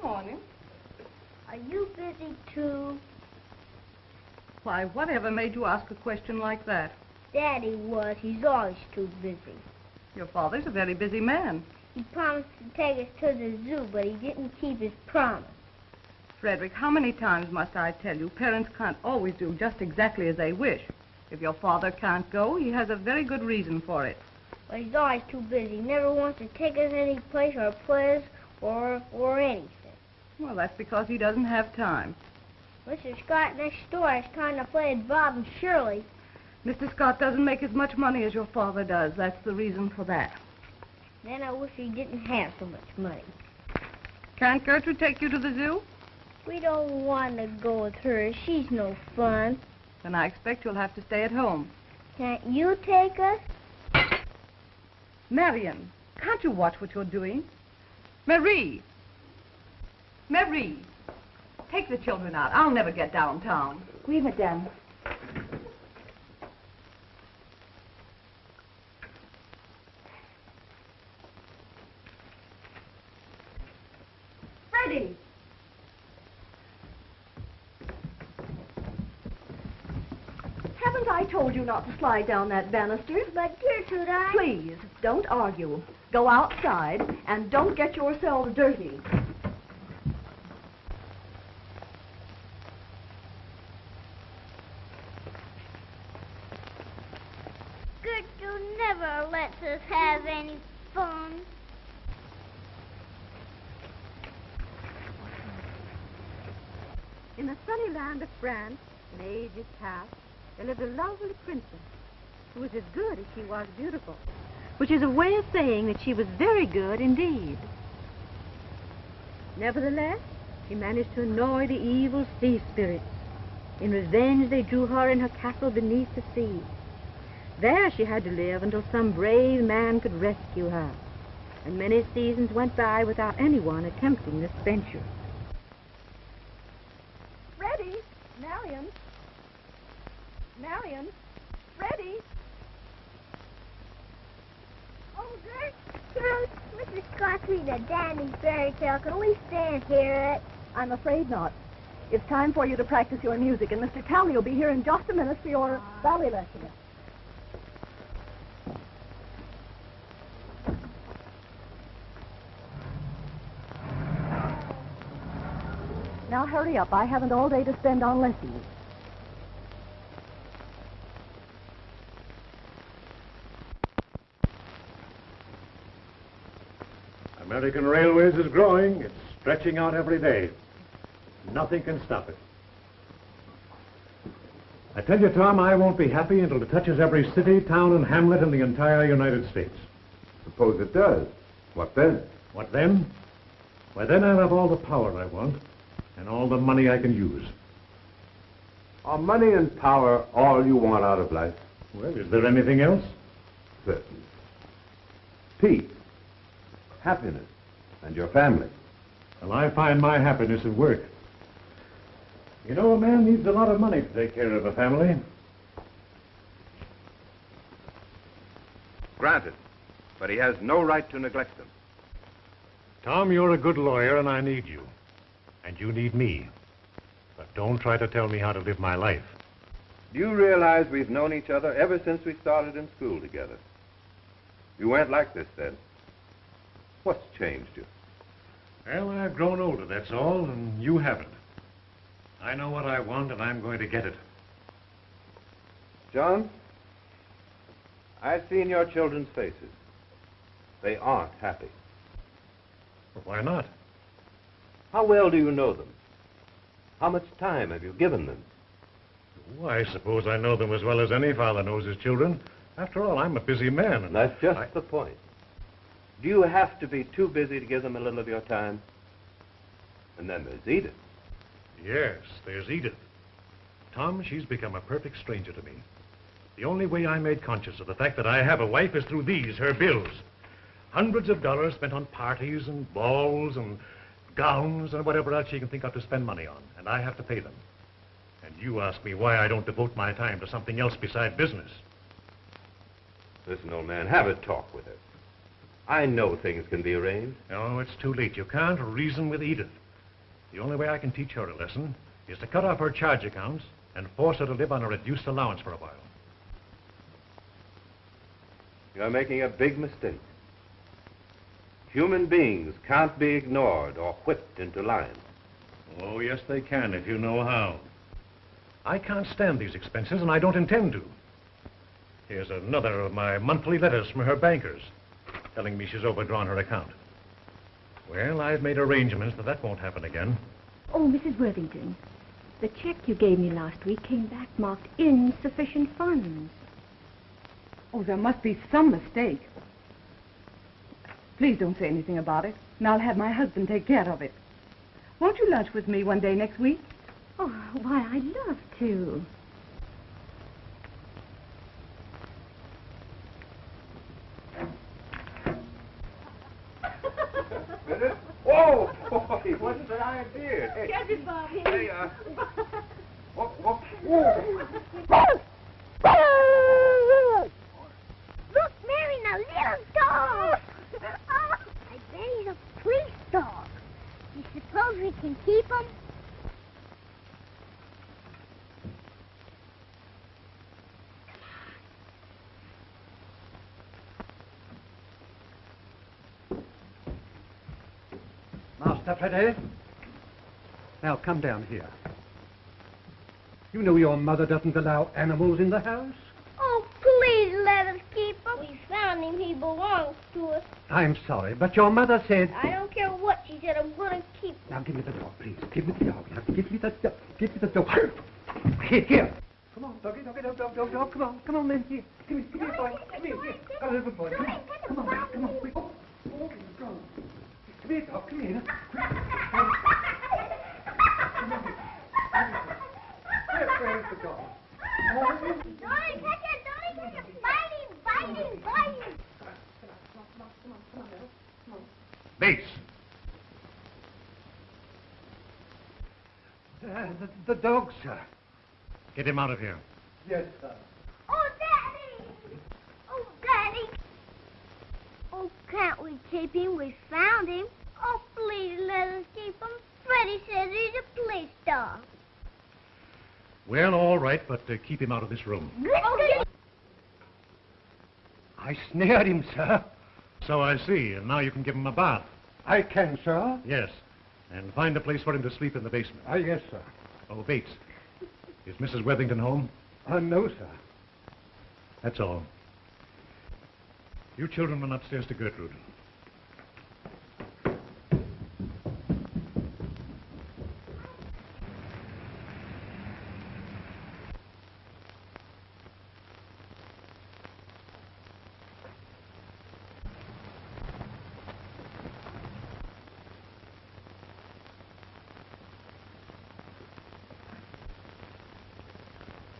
Morning. Are you busy too? Why, whatever made you ask a question like that? Daddy was. He's always too busy. Your father's a very busy man. He promised to take us to the zoo, but he didn't keep his promise. Frederick, how many times must I tell you, parents can't always do just exactly as they wish. If your father can't go, he has a very good reason for it. But he's always too busy. He never wants to take us any place or play us or anything. Well, that's because he doesn't have time. Mr. Scott next door is trying to play at Bob and Shirley. Mr. Scott doesn't make as much money as your father does. That's the reason for that. Then I wish he didn't have so much money. Can't Gertrude take you to the zoo? We don't want to go with her. She's no fun. Then I expect you'll have to stay at home. Can't you take us? Marion, can't you watch what you're doing? Marie! Marie! Take the children out. I'll never get downtown. Oui, madame. Freddie! Haven't I told you not to slide down that banister? But Gertrude, Please, don't argue. Go outside and don't get yourselves dirty. Gertrude never lets us have any fun. In the sunny land of France, in ages past, there lived a lovely princess who was as good as she was beautiful, which is a way of saying that she was very good indeed. Nevertheless, she managed to annoy the evil sea spirits. In revenge, they drew her in her castle beneath the sea. There she had to live until some brave man could rescue her, and many seasons went by without anyone attempting this venture. Freddie! Marion! Marion! Freddie! Oh, Gertrude, Mr. Scott's reading a dandy fairy tale. Can we stay and hear it? I'm afraid not. It's time for you to practice your music, and Mr. Talley will be here in just a minute for your ballet lesson. Now hurry up. I haven't all day to spend on lessons. American Railways is growing. It's stretching out every day. Nothing can stop it. I tell you, Tom, I won't be happy until it touches every city, town, and hamlet in the entire United States. Suppose it does. What then? What then? Why, then I'll have all the power I want and all the money I can use. Are money and power all you want out of life? Well, is there anything else? Certain. Peace, happiness, and your family. Well, I find my happiness at work. You know, a man needs a lot of money to take care of a family. Granted, but he has no right to neglect them. Tom, you're a good lawyer, and I need you. And you need me. But don't try to tell me how to live my life. Do you realize we've known each other ever since we started in school together? You weren't like this then. What's changed you? Well, I've grown older, that's all, and you haven't. I know what I want, and I'm going to get it. John, I've seen your children's faces. They aren't happy. Well, why not? How well do you know them? How much time have you given them? Oh, I suppose I know them as well as any father knows his children. After all, I'm a busy man. And that's just the point. Do you have to be too busy to give them a little of your time? And then there's Edith. Yes, there's Edith. Tom, she's become a perfect stranger to me. The only way I made conscious of the fact that I have a wife is through these, her bills. Hundreds of dollars spent on parties and balls and gowns and whatever else she can think of to spend money on, and I have to pay them. And you ask me why I don't devote my time to something else beside business. Listen, old man, have a talk with her. I know things can be arranged. No, it's too late. You can't reason with Edith. The only way I can teach her a lesson is to cut off her charge accounts and force her to live on a reduced allowance for a while. You're making a big mistake. Human beings can't be ignored or whipped into line. Oh, yes, they can, if you know how. I can't stand these expenses, and I don't intend to. Here's another of my monthly letters from her bankers, telling me she's overdrawn her account. Well, I've made arrangements that won't happen again. Oh, Mrs. Worthington, the check you gave me last week came back marked insufficient funds. Oh, there must be some mistake. Please don't say anything about it, and I'll have my husband take care of it. Won't you lunch with me one day next week? Oh, why, I'd love to. Whoa, boy, wasn't that idea? Hey, Catch it, Bobby. hey, whoa. Look, Mary, now little dog. Oh, I bet he's a police dog. You suppose we can keep him? Master Freddy? Now come down here. You know your mother doesn't allow animals in the house? Oh, please let us keep him. We found him. He belongs to us. I'm sorry, but your mother said... I don't care what she said. I'm going to keep him. Now give me the dog, please. Give me the dog. Now give me the dog. Give me the dog. Here. Come on, doggy, dog. Come on, man. Here. Come here, boy. Come here. Come here, good boy. Come on. Quick. Oh, go. Come here, dog. Come here. Where's the dog? Don't catch it. Bite him. Bates! The dog, sir. Get him out of here. Yes, sir. Oh, Daddy. Oh, can't we keep him? We found him. Oh, please let us keep him. Freddie says he's a police dog. Well, all right, but keep him out of this room. I snared him, sir. So I see, and now you can give him a bath. I can, sir. Yes, and find a place for him to sleep in the basement. Yes, sir. Oh, Bates, is Mrs. Worthington home? No, sir. That's all. You children run upstairs to Gertrude.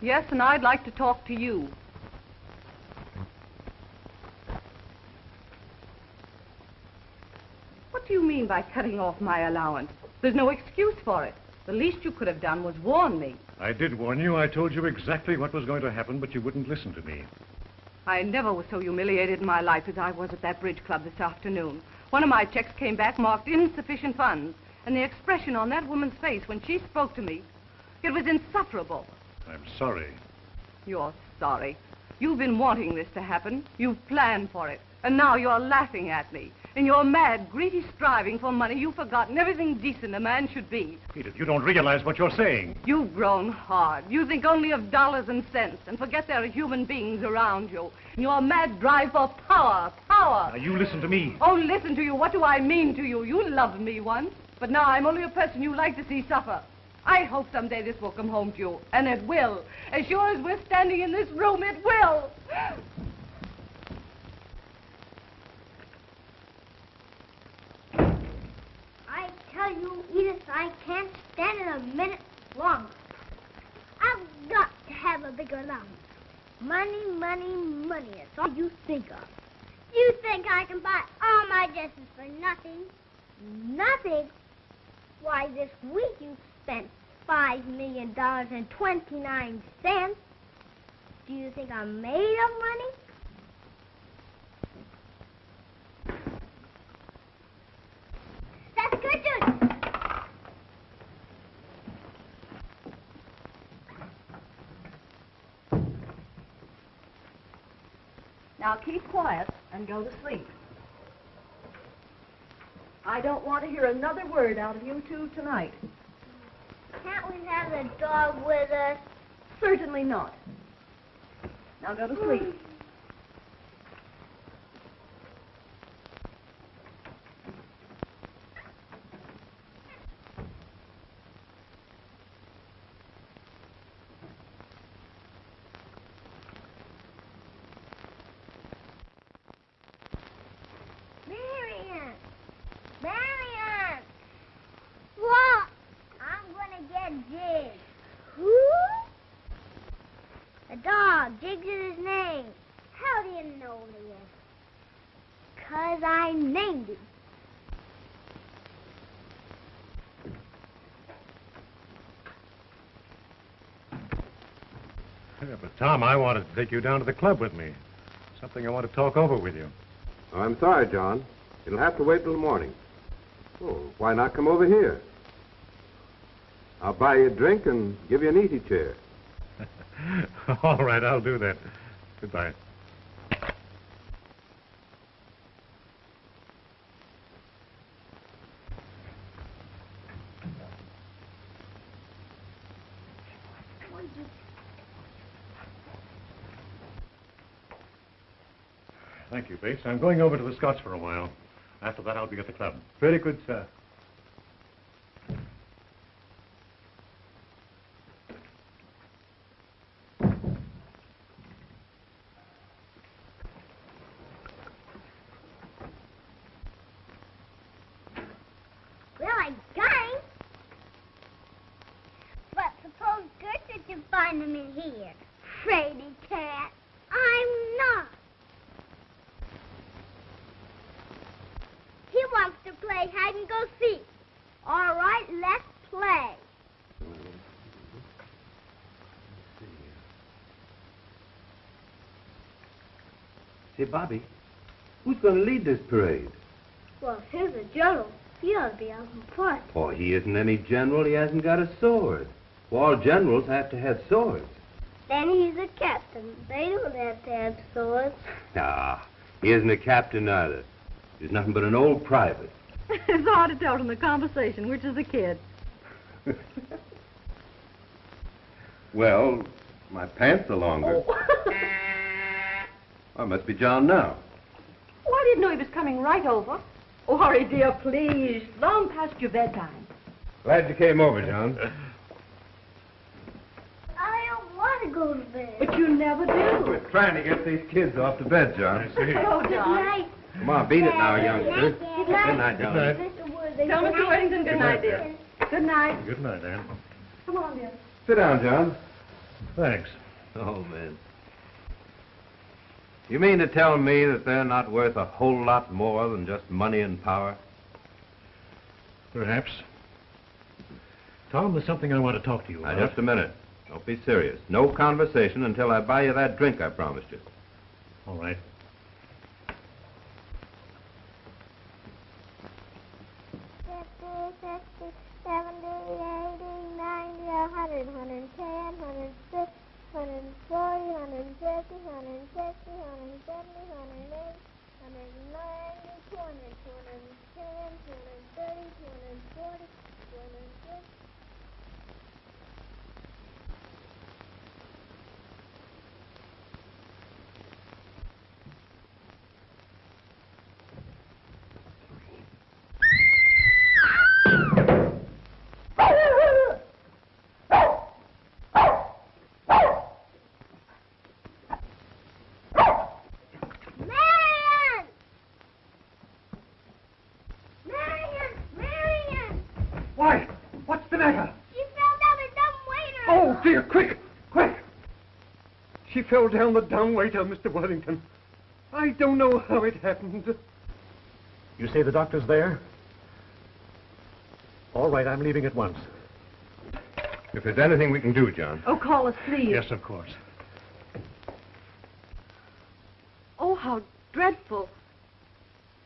Yes, and I'd like to talk to you. What do you mean by cutting off my allowance? There's no excuse for it. The least you could have done was warn me. I did warn you. I told you exactly what was going to happen, but you wouldn't listen to me. I never was so humiliated in my life as I was at that bridge club this afternoon. One of my checks came back marked insufficient funds, and the expression on that woman's face when she spoke to me, it was insufferable. I'm sorry. You're sorry. You've been wanting this to happen. You've planned for it. And now you're laughing at me. In your mad, greedy striving for money, you've forgotten everything decent a man should be. Edith, you don't realize what you're saying. You've grown hard. You think only of dollars and cents and forget there are human beings around you. In your mad drive for power. Now, you listen to me. Oh, listen to you. What do I mean to you? You loved me once, but now I'm only a person you like to see suffer. I hope someday this will come home to you, and it will. As sure as we're standing in this room, it will. I tell you, Edith, I can't stand it a minute longer. I've got to have a bigger allowance. Money, money, money. That's all you think of. You think I can buy all my dresses for nothing? Nothing? Why, this week you spent $5,000,029. Do you think I'm made of money? That's Gertrude! Now keep quiet and go to sleep. I don't want to hear another word out of you two tonight. Can't we have the dog with us? Certainly not. Now go to sleep. Marian! Marian! What? I'm gonna get Jiggs. Who? A dog. Jiggs is his name. How do you know this? 'Cause I named him. Yeah, but, Tom, I wanted to take you down to the club with me. Something I want to talk over with you. Oh, I'm sorry, John. It'll have to wait till the morning. Oh, why not come over here? I'll buy you a drink and give you an easy chair. All right, I'll do that. Goodbye. Thank you, Bates. I'm going over to the Scots for a while. After that, I'll be at the club. Very good, sir. Well, I got him. But suppose Gertrude can find him in here. Fraidy cat. I'm not. He wants to play hide and go seek. All right, let's play. Say, Bobby, who's going to lead this parade? Well, if he's a general, he ought to be out in front. Oh, he isn't any general. He hasn't got a sword. Well, all generals have to have swords. Then he's a captain. They don't have to have swords. Nah, he isn't a captain either. He's nothing but an old private. It's hard to tell from the conversation which is the kid. Well, my pants are longer. Oh, it must be John now. Oh, I didn't know he was coming right over. Oh, hurry, dear, please. Long past your bedtime. Glad you came over, John. I don't want to go to bed. But you never do. We're trying to get these kids off to bed, John. Oh, Good John. night. Come on, beat it now, youngster. Good night. Good night, John. Good Mr. Worthing. Tell Mr. Worthington good night, dear. Good night. Good night, Anne. Come on, dear. Sit down, John. Thanks. Oh, man. You mean to tell me that they're not worth a whole lot more than just money and power? Perhaps. Tom, there's something I want to talk to you Now, about. just a minute. Don't be serious. No conversation until I buy you that drink I promised you. All right. Why? What's the matter? She fell down a dumb waiter. Oh, dear, quick, quick! She fell down the dumbwaiter, Mr. Worthington. I don't know how it happened. You say the doctor's there? All right, I'm leaving at once. If there's anything we can do, John. Oh, call us, please. Yes, of course. Oh, how dreadful.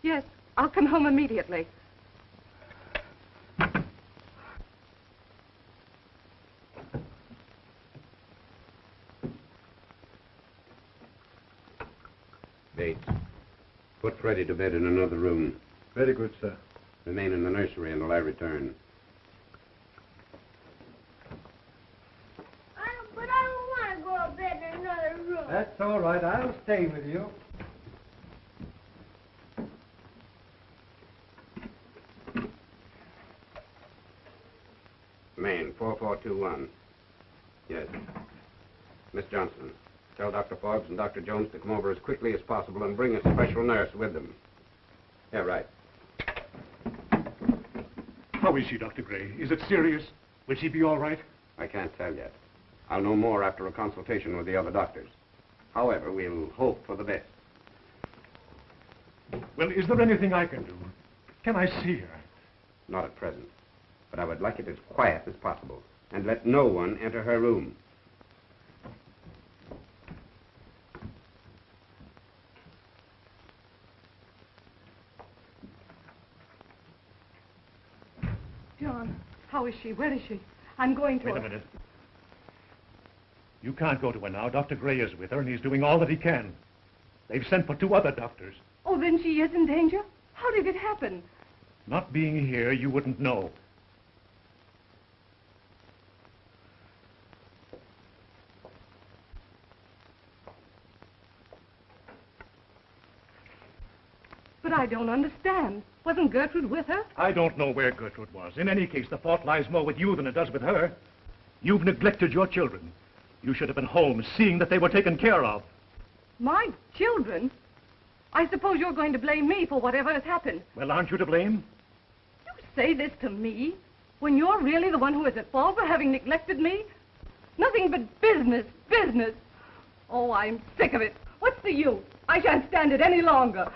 Yes, I'll come home immediately. Bates, put Freddie to bed in another room. Very good, sir. Remain in the nursery until I return. But I don't want to go to bed in another room. That's all right. I'll stay with you. Maine, 4421. Yes. Miss Johnson, tell Dr. Forbes and Dr. Jones to come over as quickly as possible and bring a special nurse with them. Yeah, right. How is she, Dr. Gray? Is it serious? Will she be all right? I can't tell yet. I'll know more after a consultation with the other doctors. However, we'll hope for the best. Well, is there anything I can do? Can I see her? Not at present. But I would like it as quiet as possible. And let no one enter her room. John, how is she? Where is she? I'm going to Wait her. a minute. You can't go to her now. Dr. Gray is with her, and he's doing all that he can. They've sent for 2 other doctors. Oh, then she is in danger? How did it happen? Not being here, you wouldn't know. But I don't understand. Wasn't Gertrude with her? I don't know where Gertrude was. In any case, the fault lies more with you than it does with her. You've neglected your children. You should have been home, seeing that they were taken care of. My children? I suppose you're going to blame me for whatever has happened. Well, aren't you to blame? You say this to me when you're really the one who is at fault for having neglected me? Nothing but business, business. Oh, I'm sick of it. What's the use? I shan't stand it any longer.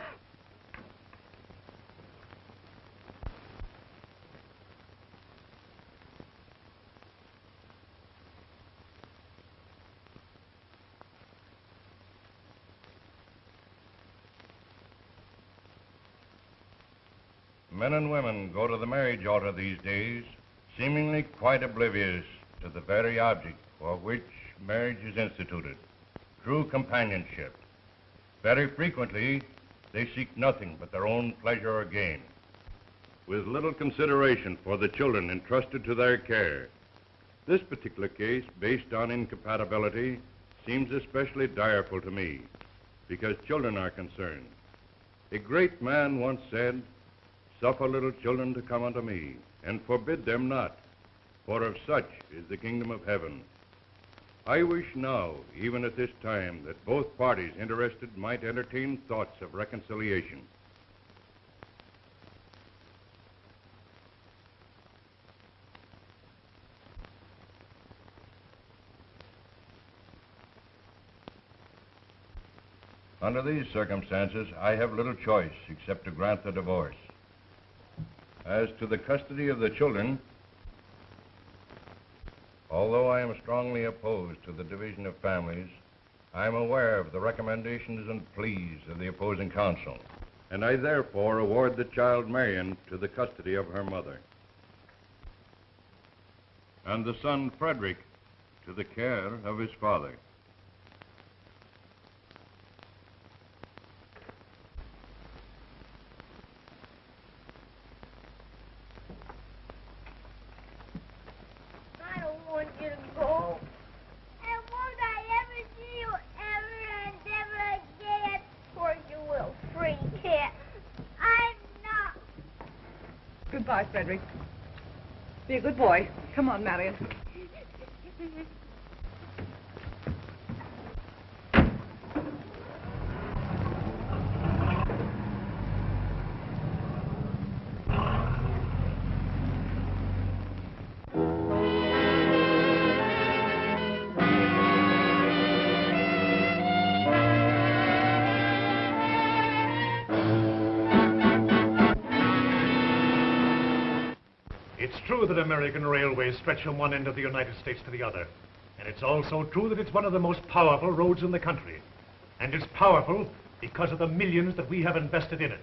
Men and women go to the marriage altar these days, seemingly quite oblivious to the very object for which marriage is instituted, true companionship. Very frequently, they seek nothing but their own pleasure or gain, with little consideration for the children entrusted to their care. This particular case, based on incompatibility, seems especially direful to me, because children are concerned. A great man once said, "Suffer little children to come unto me, and forbid them not, for of such is the kingdom of heaven." I wish now, even at this time, that both parties interested might entertain thoughts of reconciliation. Under these circumstances, I have little choice except to grant the divorce. As to the custody of the children, although I am strongly opposed to the division of families, I am aware of the recommendations and pleas of the opposing counsel, and I therefore award the child Marion to the custody of her mother, and the son Frederick to the care of his father. I don't want you to go. And won't I ever see you ever and ever again? Of course you will, free kid. I'm not. Goodbye, Frederick. Be a good boy. Come on, Marion. It's true that American railways stretch from one end of the United States to the other. And it's also true that it's one of the most powerful roads in the country. And it's powerful because of the millions that we have invested in it.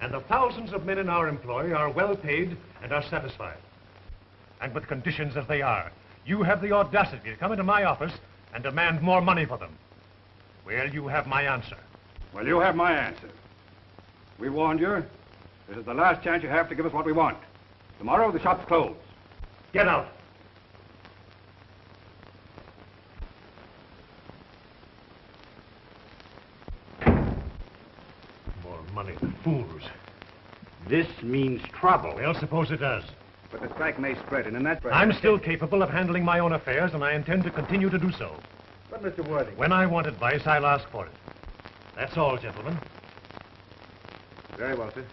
And the thousands of men in our employ are well paid and are satisfied. And with conditions as they are, you have the audacity to come into my office and demand more money for them. Well, you have my answer. Well, you have my answer. We warned you. This is the last chance you have to give us what we want. Tomorrow, the shop's closed. Get out. More money, the fools. This means trouble. Well, suppose it does. But the strike may spread, and in that... I'm still capable of handling my own affairs, and I intend to continue to do so. But, Mr. Worthing... When I want advice, I'll ask for it. That's all, gentlemen. Very well, sir.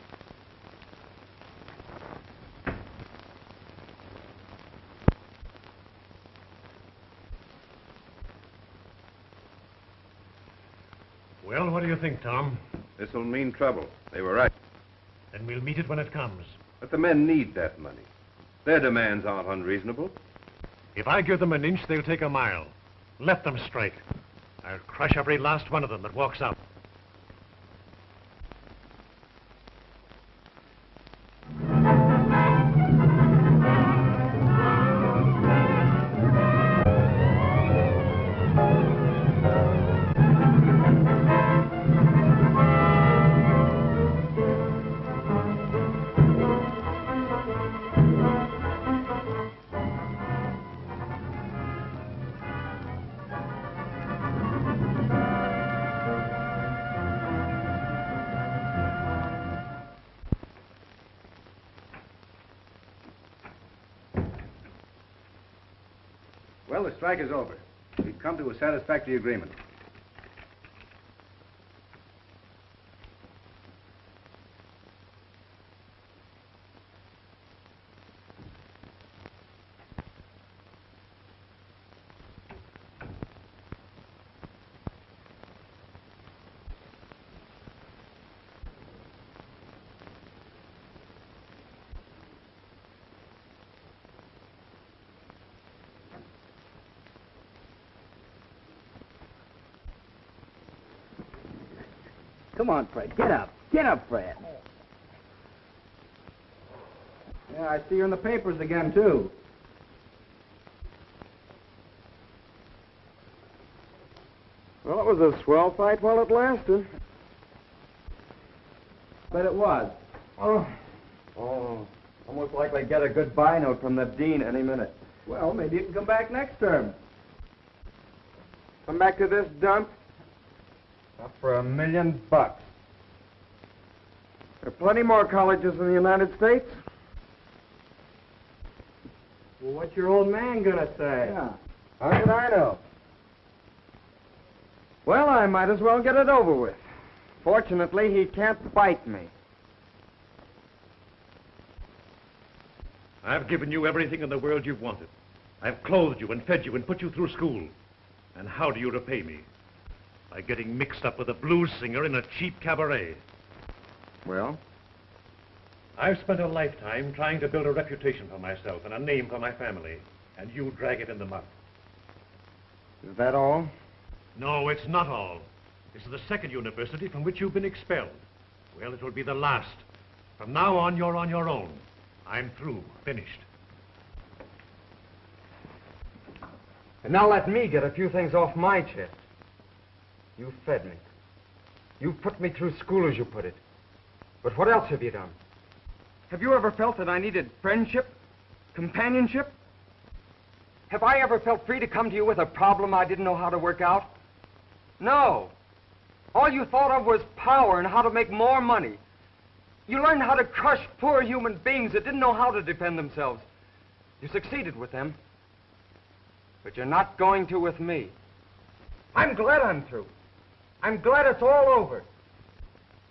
Well, what do you think, Tom? This will mean trouble. They were right. Then we'll meet it when it comes. But the men need that money. Their demands aren't unreasonable. If I give them an inch, they'll take a mile. Let them strike. I'll crush every last one of them that walks out. Well, the strike is over. We've come to a satisfactory agreement. Come on, Fred. Get up. Get up, Fred. Yeah, I see you in the papers again, too. Well, it was a swell fight while it lasted. But it was. Oh, almost likely get a goodbye note from the dean any minute. Well, maybe you can come back next term. Come back to this dump? Not for $1 million. There are plenty more colleges in the United States. Well, what's your old man gonna say? Yeah. How did I know? Well, I might as well get it over with. Fortunately, he can't bite me. I've given you everything in the world you've wanted. I've clothed you and fed you and put you through school. And how do you repay me? by getting mixed up with a blues singer in a cheap cabaret. Well? I've spent a lifetime trying to build a reputation for myself and a name for my family, and you drag it in the mud. Is that all? No, it's not all. This is the second university from which you've been expelled. Well, it will be the last. From now on, you're on your own. I'm through. Finished. And now let me get a few things off my chest. You fed me. You put me through school, as you put it. But what else have you done? Have you ever felt that I needed friendship? Companionship? Have I ever felt free to come to you with a problem I didn't know how to work out? No. All you thought of was power and how to make more money. You learned how to crush poor human beings that didn't know how to defend themselves. You succeeded with them. But you're not going to with me. I'm glad I'm through. I'm glad it's all over.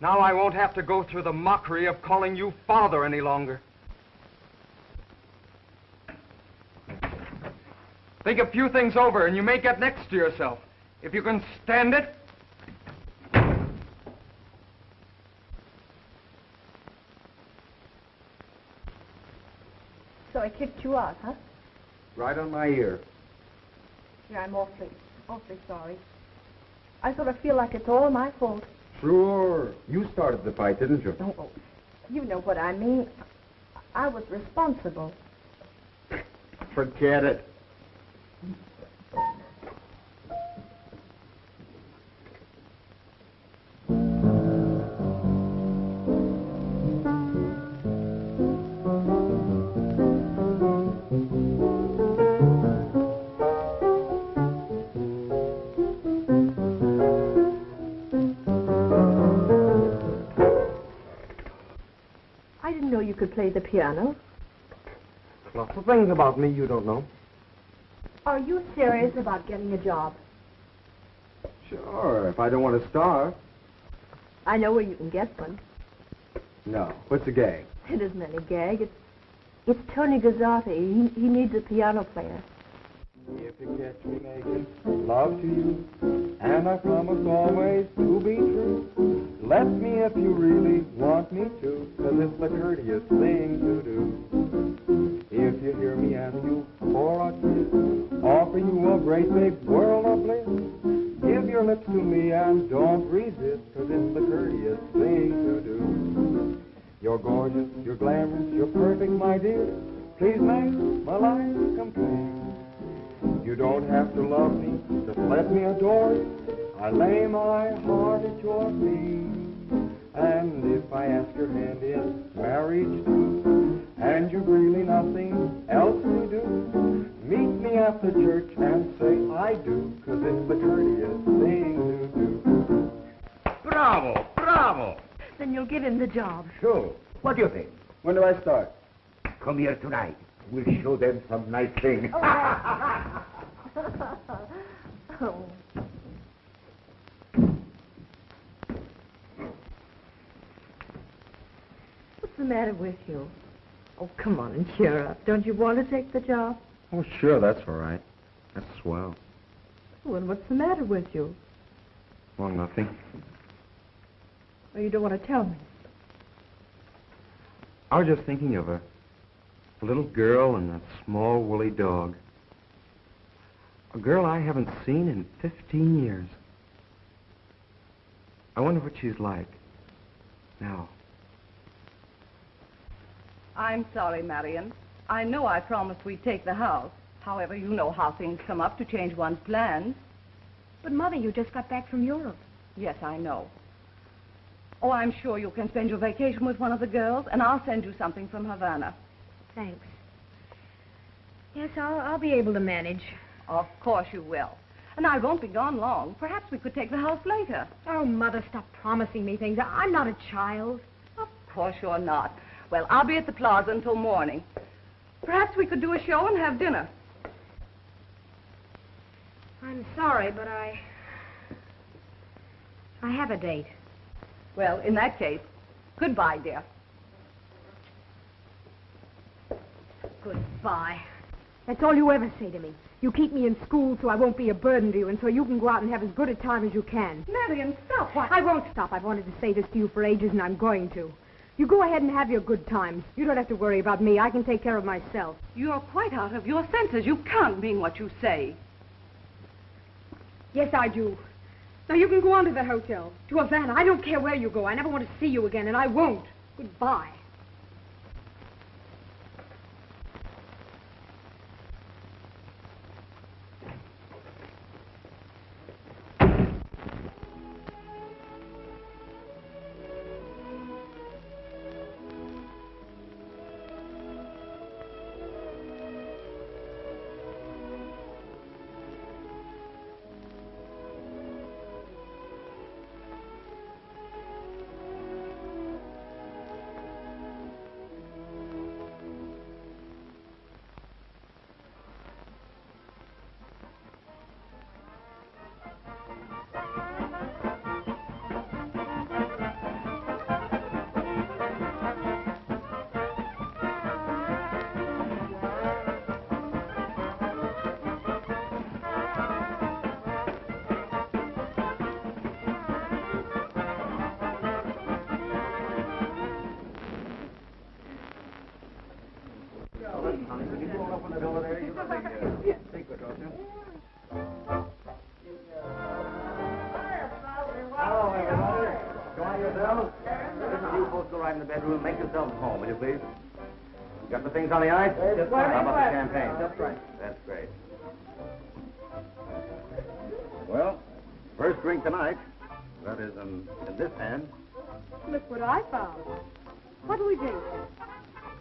Now I won't have to go through the mockery of calling you father any longer. Think a few things over and you may get next to yourself. If you can stand it. So I kicked you out, huh? Right on my ear. Yeah, I'm awfully sorry. I sort of feel like it's all my fault. Sure. You started the fight, didn't you? Oh, you know what I mean. I was responsible. Forget it. I didn't know you could play the piano. Lots of things about me you don't know. Are you serious about getting a job? Sure, if I don't want to starve. I know where you can get one. No. What's the gag? It isn't any gag. It's Tony Gazzotti. He needs a piano player. If you catch me making love to you, and I promise always to be true, let me if you really want me to, 'cause it's the courteous thing to do. If you hear me ask you for a kiss, offer you a great big world of bliss, give your lips to me and don't resist, 'cause it's the courteous thing to do. You're gorgeous, you're glamorous, you're perfect, my dear. Please make my life complete. You don't have to love me, just let me adore you. I lay my heart at your feet. And if I ask your hand in marriage too, and you've really nothing else to do, meet me at the church and say I do, 'cause it's the courteous thing to do. Bravo, bravo. Then you'll give him the job. Sure. What do you think? When do I start? Come here tonight. We'll show them some nice thing. Oh. What's the matter with you? Oh, come on and cheer up. Don't you want to take the job? Oh, sure, that's all right. That's swell. Well, what's the matter with you? Well, nothing. Well, you don't want to tell me. I was just thinking of a little girl and that small woolly dog. A girl I haven't seen in 15 years. I wonder what she's like now. I'm sorry, Marion. I know I promised we'd take the house. However, you know how things come up to change one's plans. But, Mother, you just got back from Europe. Yes, I know. Oh, I'm sure you can spend your vacation with one of the girls, and I'll send you something from Havana. Thanks. Yes, I'll be able to manage. Of course you will. And I won't be gone long. Perhaps we could take the house later. Oh, Mother, stop promising me things. I'm not a child. Of course you're not. Well, I'll be at the plaza until morning. Perhaps we could do a show and have dinner. I'm sorry, but I have a date. Well, in that case, goodbye, dear. Goodbye. That's all you ever say to me. You keep me in school so I won't be a burden to you and so you can go out and have as good a time as you can. Marion, stop. Why? I won't stop. I've wanted to say this to you for ages and I'm going to. You go ahead and have your good times. You don't have to worry about me. I can take care of myself. You're quite out of your senses. You can't mean what you say. Yes, I do. Now, you can go on to the hotel, to Havana. I don't care where you go. I never want to see you again, and I won't. Goodbye. Make yourselves at home, will you please? Got the things on the ice? Just right. How about the champagne? Just right. That's great. Well, first drink tonight. That is in this hand. Look what I found. What do we drink?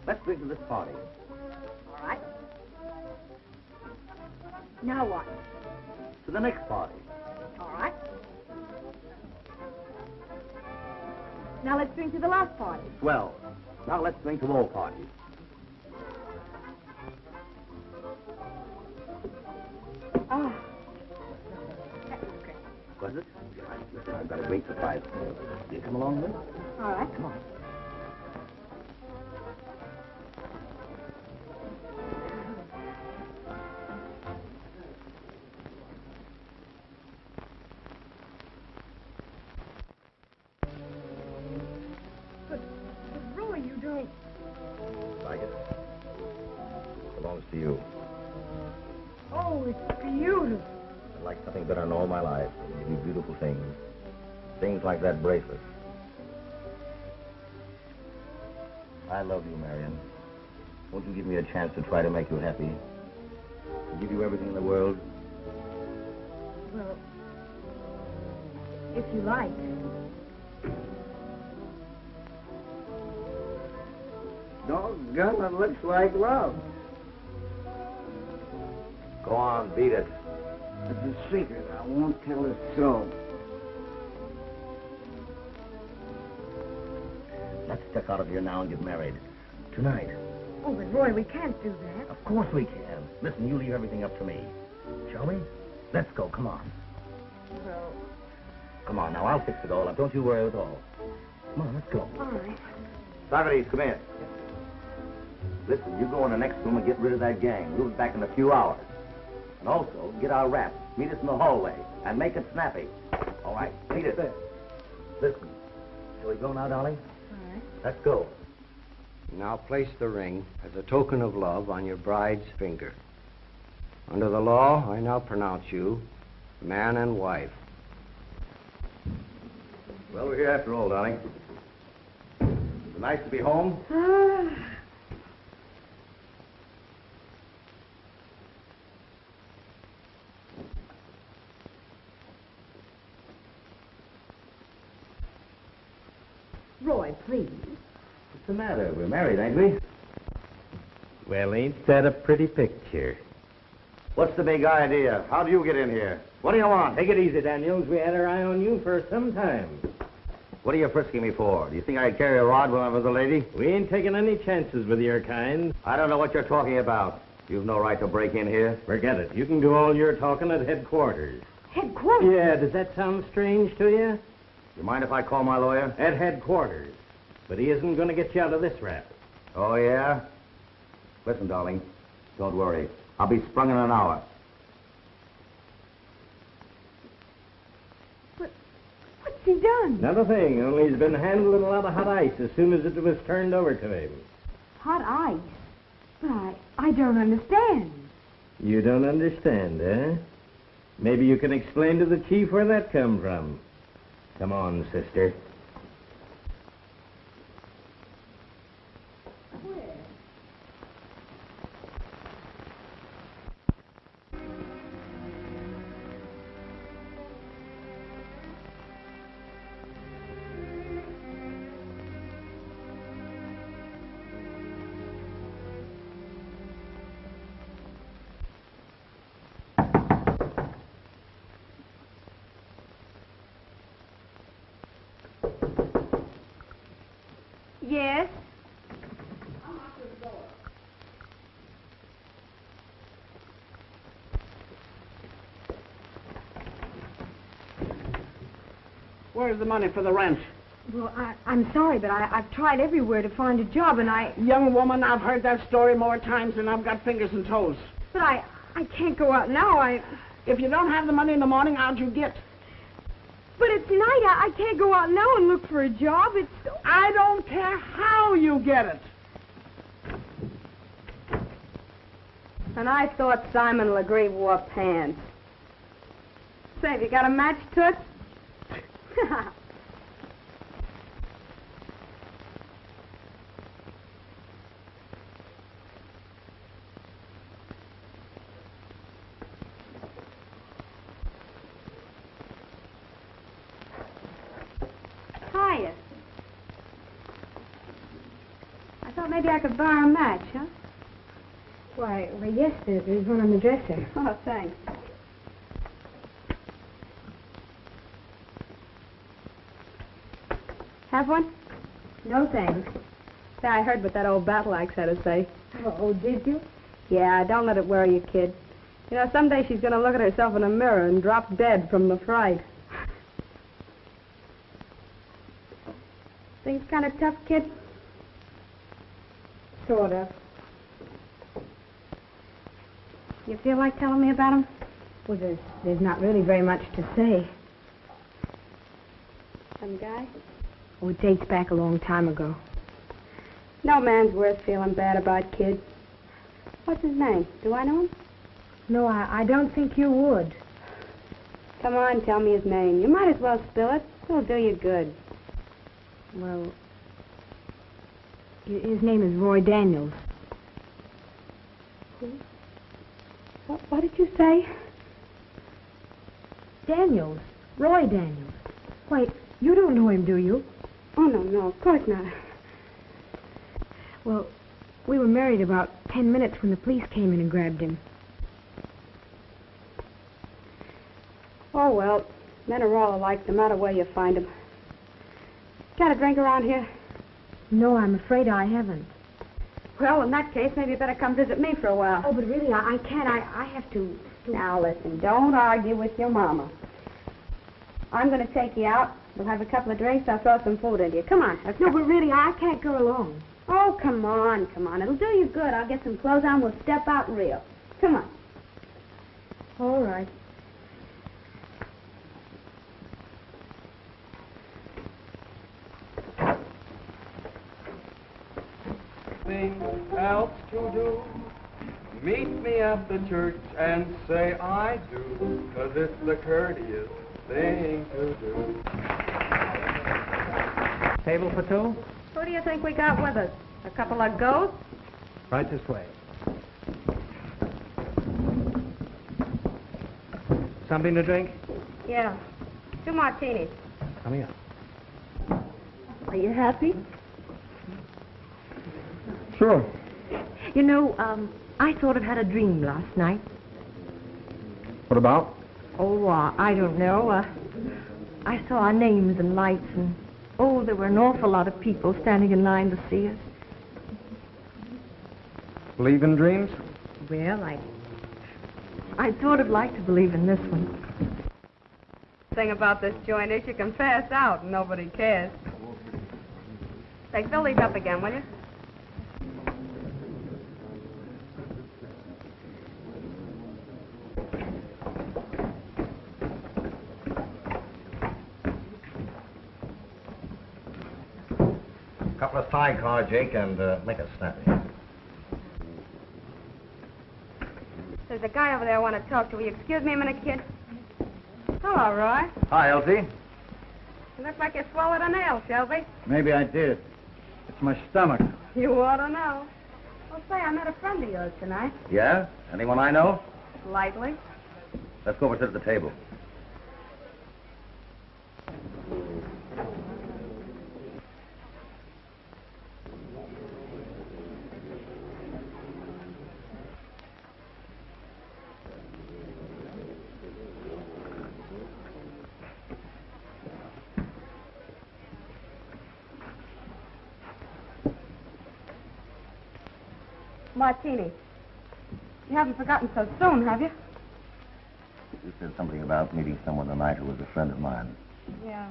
Let's drink to this party. All right. Now what? To the next party. All right. Now let's drink to the last party. Well, now let's drink to all parties. Oh. That was great. Was it? Listen, I've got a great surprise for you. You come along with me? All right. Come on. Like it? Belongs to you. Oh, it's beautiful. I'd like something better in all my life. You do beautiful things. Things like that bracelet. I love you, Marion. Won't you give me a chance to try to make you happy? To give you everything in the world? Well, if you like. Doggone, it looks like love. Go on, beat it. It's a secret. I won't tell a soul. Let's step out of here now and get married. Tonight. Oh, but Roy, we can't do that. Of course we can. Listen, you leave everything up to me. Shall we? Let's go. Come on. Well... Come on now. I'll fix it all up. Don't you worry at all. Come on, let's go. All right. Socrates, come in. Listen, you go in the next room and get rid of that gang. We'll be back in a few hours. And also, get our wrap. Meet us in the hallway. And make it snappy. All right? Meet us there. Listen. Shall we go now, darling? All right. Let's go. Now place the ring as a token of love on your bride's finger. Under the law, I now pronounce you man and wife. Well, we're here after all, darling. Is it nice to be home? Roy, please. What's the matter? We're married, ain't we? Well, ain't that a pretty picture? What's the big idea? How do you get in here? What do you want? Take it easy, Daniels. We had our eye on you for some time. What are you frisking me for? Do you think I'd carry a rod when I was a lady? We ain't taking any chances with your kind. I don't know what you're talking about. You've no right to break in here. Forget it. You can do all your talking at headquarters. Headquarters? Yeah, does that sound strange to you? You mind if I call my lawyer? At headquarters. But he isn't going to get you out of this rap. Oh, yeah? Listen, darling. Don't worry. I'll be sprung in an hour. What's he done? Not a thing, only he's been handling a lot of hot ice as soon as it was turned over to him. Hot ice? But I don't understand. You don't understand, eh? Maybe you can explain to the chief where that come from. Come on, sister. Yes? Where's the money for the rent? Well, I'm sorry, but I've tried everywhere to find a job, and Young woman, I've heard that story more times than I've got fingers and toes. But I can't go out now. If you don't have the money in the morning, how'd you get? But it's night. I can't go out now and look for a job. I don't care how you get it. And I thought Simon Legree wore pants. Say, have you got a match, Toots? Hiya. I thought maybe I could borrow a match, huh? Why, yes, there's one on the dresser. Oh, thanks. Have one? No, thanks. Say, I heard what that old battle axe had to say. Oh, did you? Yeah, don't let it worry you, kid. You know, someday she's going to look at herself in a mirror and drop dead from the fright. Things kind of tough, kid? Sort of. You feel like telling me about him? Well, there's not really very much to say. Some guy? Oh, it dates back a long time ago. No man's worth feeling bad about, kid. What's his name? Do I know him? No, I don't think you would. Come on, tell me his name. You might as well spill it. It'll do you good. Well, his name is Roy Daniels. Who? What did you say? Daniels. Roy Daniels. Why, you don't know him, do you? Oh, no, of course not. Well, we were married about 10 minutes when the police came in and grabbed him. Oh, well, men are all alike, no matter where you find them. Got a drink around here? No, I'm afraid I haven't. Well, in that case, maybe you better come visit me for a while. Oh, but really, I can't. I have to... Now, listen, don't argue with your mama. I'm going to take you out. We'll have a couple of drinks. I'll throw some food into you. Come on. No, but really, I can't go along. Oh, come on. It'll do you good. I'll get some clothes on. We'll step out and reel. Come on. All right. Else to do, meet me at the church and say I do, 'cause it's the courteous thing to do. Table for two? Who do you think we got with us? A couple of ghosts? Right this way. Something to drink? Yeah. 2 martinis. Come here. Are you happy? Sure. You know, I sort of had a dream last night. What about? Oh, I don't know. I saw our names and lights, and, there were an awful lot of people standing in line to see us. Believe in dreams? Well, I'd sort of like to believe in this one. The thing about this joint is you can pass out and nobody cares. Say, fill these up again, will you? Couple of sidecar, Jake, and make it snappy. There's a guy over there I want to talk to. Will you excuse me a minute, kid? Hello, Roy. Hi, Elsie. You look like you swallowed a nail, Shelby. Maybe I did. It's my stomach. You ought to know. Well, say, I met a friend of yours tonight. Yeah? Anyone I know? Lightly. Let's go over to the table. Martini. You haven't forgotten so soon, have you? You said something about meeting someone tonight who was a friend of mine. Yeah.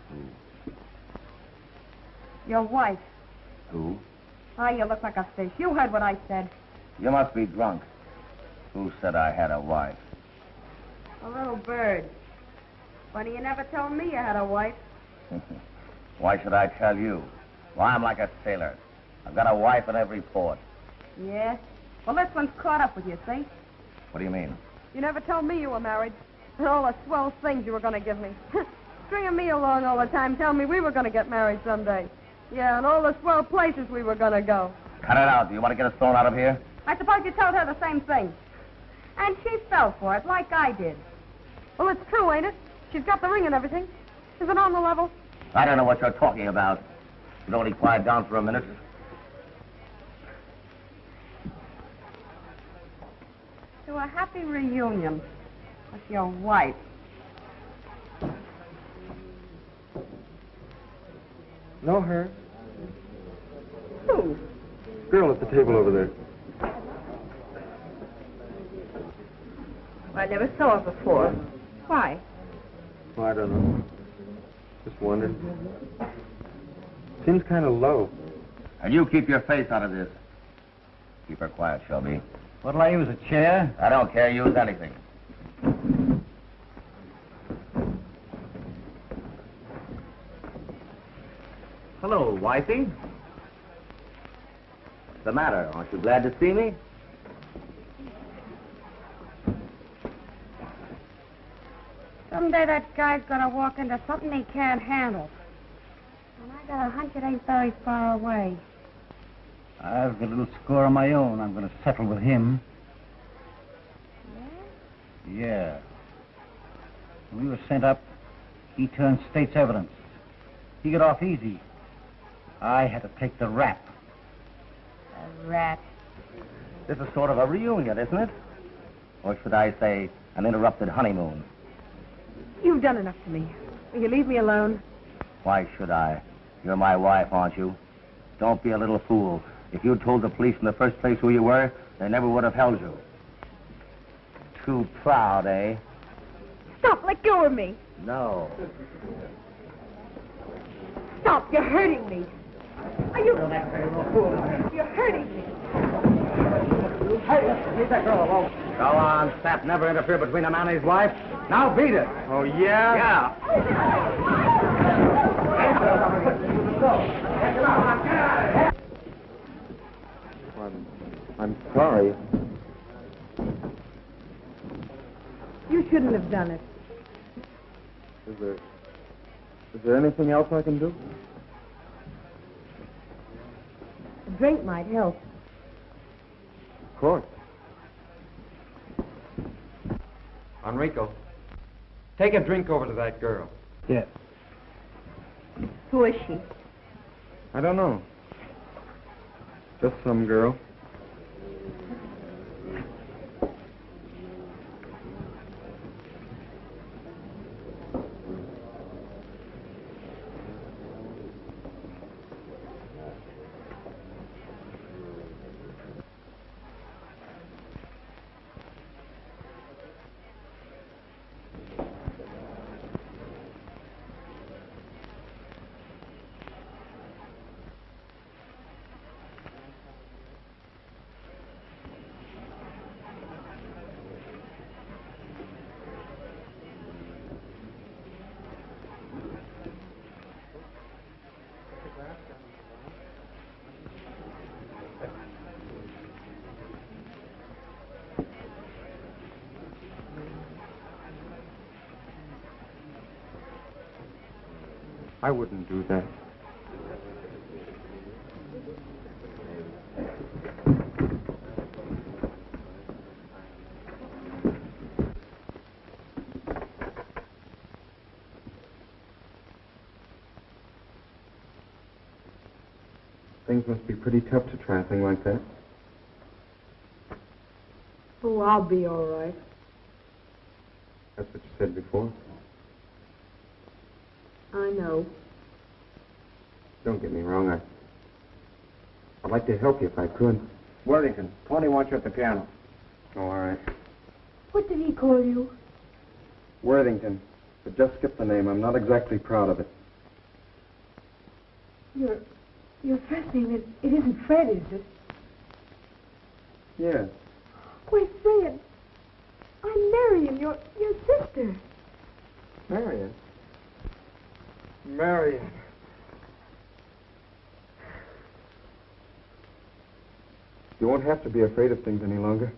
Who? Your wife. Who? Ah, you look like a fish. You heard what I said. You must be drunk. Who said I had a wife? A little bird. Funny you never told me you had a wife. Why should I tell you? Well, I'm like a sailor. I've got a wife in every port. Yeah? Well, this one's caught up with you, see? What do you mean? You never told me you were married. And all the swell things you were going to give me. Stringing me along all the time, telling me we were going to get married someday. Yeah, and all the swell places we were going to go. Cut it out. Do you want to get us thrown out of here? I suppose you told her the same thing. And she fell for it, like I did. Well, it's true, ain't it? She's got the ring and everything. Is it on the level? I don't know what you're talking about. You'd only quiet down for a minute. To a happy reunion with your wife. Know her? Who? Girl at the table over there. I never saw her before. Why? Oh, I don't know. Just wondered. Seems kind of low. And you keep your face out of this. Keep her quiet, Shelby. What'll I use, a chair? I don't care. Use anything. Hello, wifey. What's the matter? Aren't you glad to see me? Someday that guy's gonna walk into something he can't handle. And I got a hunch it ain't very far away. I've got a little score of my own. I'm going to settle with him. Yeah? Yeah. When we were sent up, he turned state's evidence. He got off easy. I had to take the rap. A rat. This is sort of a reunion, isn't it? Or should I say, an interrupted honeymoon? You've done enough to me. Will you leave me alone? Why should I? You're my wife, aren't you? Don't be a little fool. If you'd told the police in the first place who you were, they never would have held you. Too proud, eh? Stop! Let go of me! No. Stop! You're hurting me! Are you... You're hurting me! Hey, leave that girl alone. Go on, Sap. Never interfere between a man and his wife. Now beat it. Oh, yeah? Yeah. I'm sorry. You shouldn't have done it. Is there anything else I can do? A drink might help. Of course. Enrico, take a drink over to that girl. Yes. Who is she? I don't know. Just some girl. I wouldn't do that. Things must be pretty tough to try a thing like that. Oh, I'll be all right. That's what you said before. I know. Don't get me wrong. I'd like to help you if I could. Worthington, Tony wants you at the piano. Oh, all right. What did he call you? Worthington. But just skip the name. I'm not exactly proud of it. Your first name, it isn't Fred, is it? Yes. Why, Fred, I'm Marion, your sister. Marion? Marion. You won't have to be afraid of things any longer.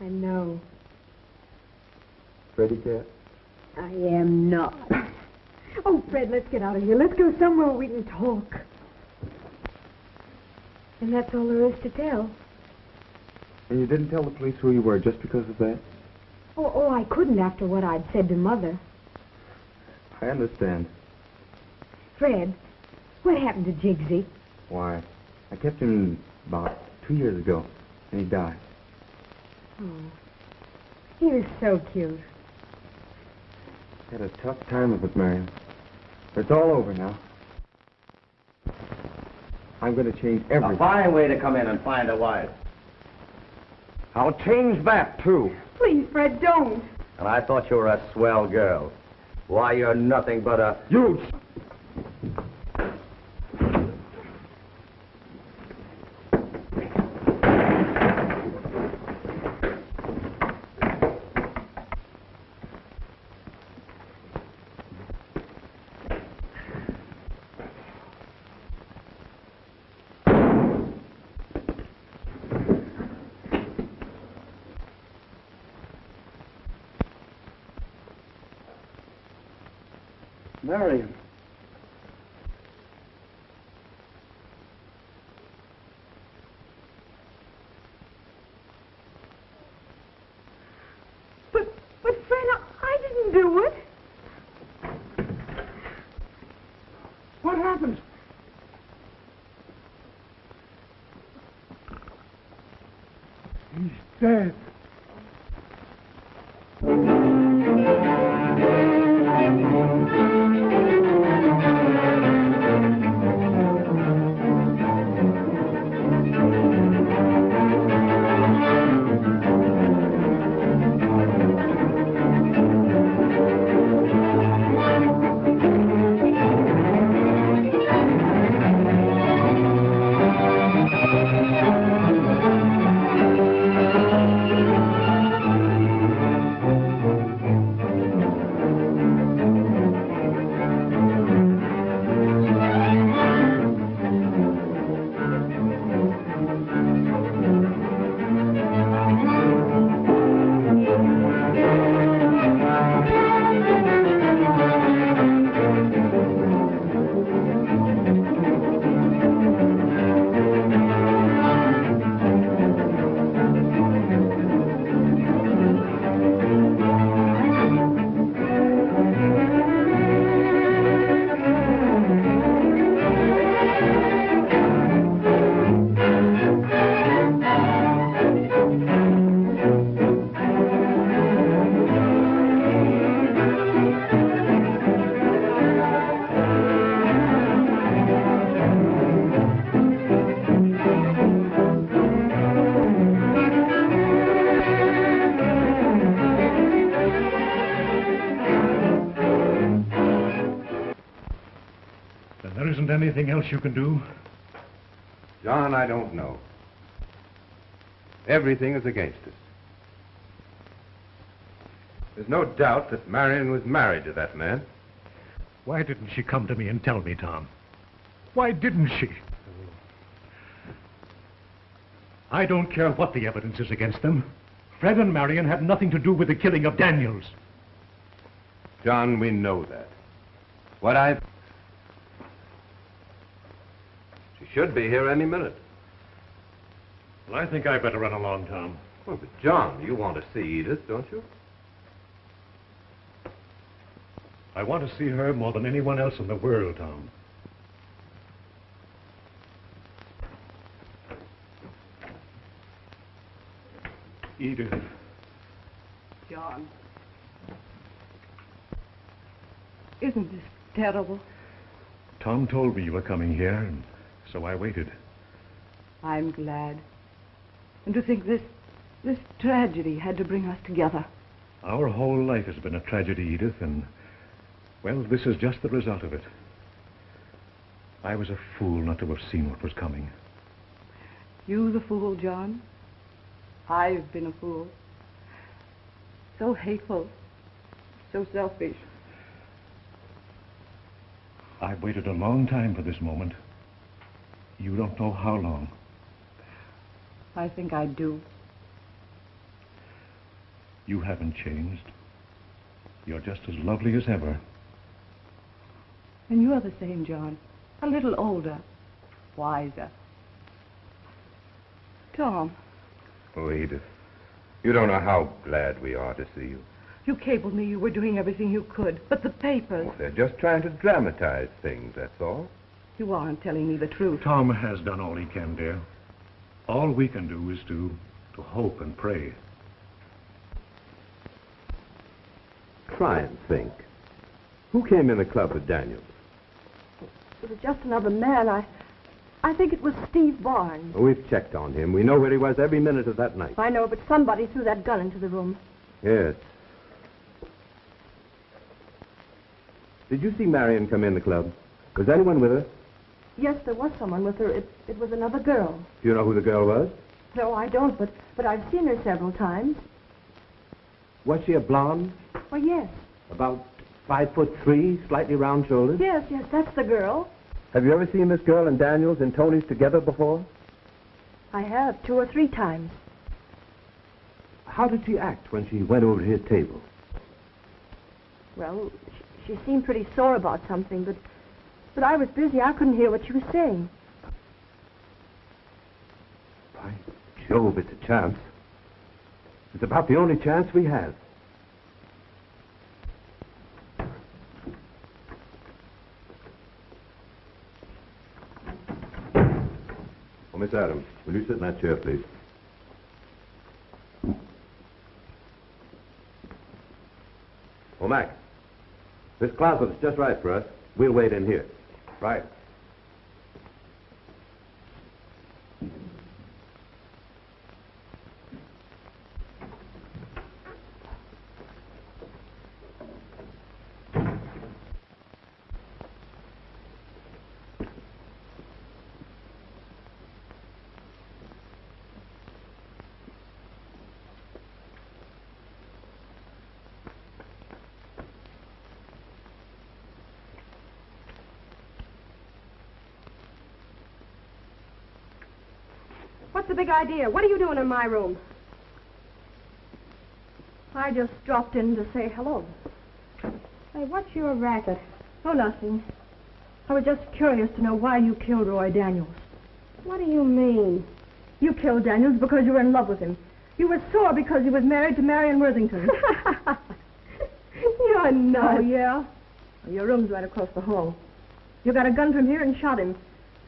I know. Freddy cat? I am not. Oh, Fred, let's get out of here. Let's go somewhere where we can talk. And that's all there is to tell. And you didn't tell the police who you were just because of that? Oh, I couldn't after what I'd said to Mother. I understand. Fred, what happened to Jigsy? Why, I kept him about 2 years ago, and he died. Oh, he was so cute. Had a tough time of it, Marion. But it's all over now. I'm going to change everything. A fine way to come in and find a wife. I'll change that, too. Please, Fred, don't. And I thought you were a swell girl. Why, you're nothing but a... You... Marion. But Fred, I didn't do it. What happened? He's dead. There isn't anything else you can do? John, I don't know. Everything is against us. There's no doubt that Marion was married to that man. Why didn't she come to me and tell me, Tom? Why didn't she? I don't care what the evidence is against them. Fred and Marion had nothing to do with the killing of Daniels. John, we know that. should be here any minute. Well, I think I better run along, Tom. Well, but John, you want to see Edith, don't you? I want to see her more than anyone else in the world, Tom. Edith. John. Isn't this terrible? Tom told me you were coming here, and so I waited. I'm glad. And to think this tragedy had to bring us together. Our whole life has been a tragedy, Edith, and, well, this is just the result of it. I was a fool not to have seen what was coming. You the fool, John? I've been a fool. So hateful. So selfish. I've waited a long time for this moment. You don't know how long. I think I do. You haven't changed. You're just as lovely as ever. And you're the same, John. A little older. Wiser. Tom. Oh, Edith, you don't know how glad we are to see you. You cabled me you were doing everything you could, but the papers... Well, they're just trying to dramatize things, that's all. You aren't telling me the truth. Tom has done all he can, dear. All we can do is to hope and pray. Try and think. Who came in the club with Daniels? It was just another man. I think it was Steve Barnes. Oh, we've checked on him. We know where he was every minute of that night. I know, but somebody threw that gun into the room. Yes. Did you see Marion come in the club? Was anyone with her? Yes, there was someone with her. It was another girl. Do you know who the girl was? No, I don't, but I've seen her several times. Was she a blonde? Oh, yes. About 5'3", slightly round shoulders? Yes, that's the girl. Have you ever seen this girl and Daniels and Tony's together before? I have, 2 or 3 times. How did she act when she went over to his table? Well, she seemed pretty sore about something, but I was busy. I couldn't hear what she was saying. By Jove, it's a chance. It's about the only chance we have. Oh, Miss Adams, will you sit in that chair, please? Oh, Mac, this closet is just right for us. We'll wait in here. Right. What's the big idea? What are you doing in my room? I just dropped in to say hello. Hey, what's your racket? Oh, nothing. I was just curious to know why you killed Roy Daniels. What do you mean? You killed Daniels because you were in love with him. You were sore because he was married to Marion Worthington. You're nuts. Oh, yeah? Well, your room's right across the hall. You got a gun from here and shot him.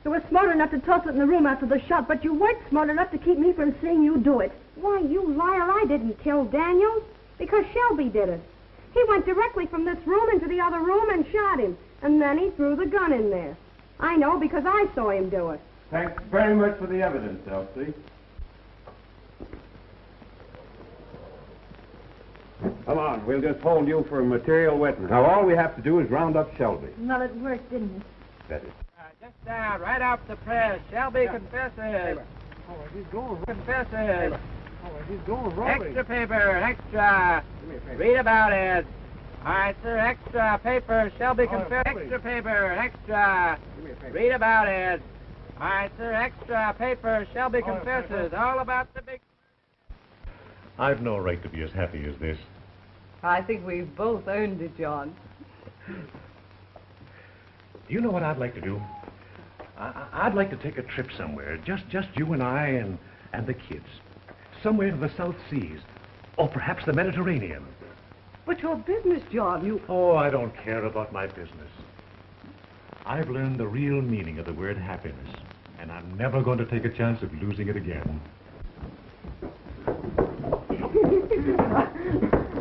You were smart enough to toss it in the room after the shot, but you weren't smart enough to keep me from seeing you do it. Why, you liar, I didn't kill Daniels. Because Shelby did it. He went directly from this room into the other room and shot him. And then he threw the gun in there. I know because I saw him do it. Thanks very much for the evidence, Elsie. Come on, we'll just hold you for a material witness. Now, all we have to do is round up Shelby. Well, it worked, didn't it? That is. Just right off the press. Shelby confesses. Oh, he's going. Confesses. Oh, he's going wrong. Extra paper, extra. Read about it. All right, sir, extra paper. Shelby confesses. Extra paper, extra. Read about it. All right, sir, extra paper. Shelby confesses. All about the big... I've no right to be as happy as this. I think we've both earned it, John. Do you know what I'd like to do? I'd like to take a trip somewhere, just you and I and the kids. Somewhere to the South Seas, or perhaps the Mediterranean. But your business, John, you... Oh, I don't care about my business. I've learned the real meaning of the word happiness, and I'm never going to take a chance of losing it again.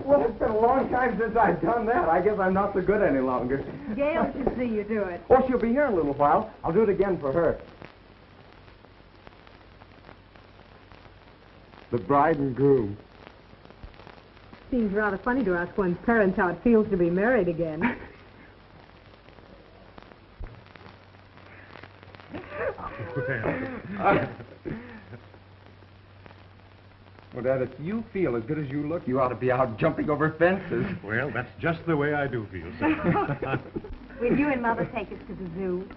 Well, it's been a long time since I've done that. I guess I'm not so good any longer. Gail should see you do it. Oh, she'll be here in a little while. I'll do it again for her. The bride and groom. Seems rather funny to ask one's parents how it feels to be married again. Well, Dad, if you feel as good as you look, you ought to be out jumping over fences. Well, that's just the way I do feel, son. Will you and Mother take us to the zoo?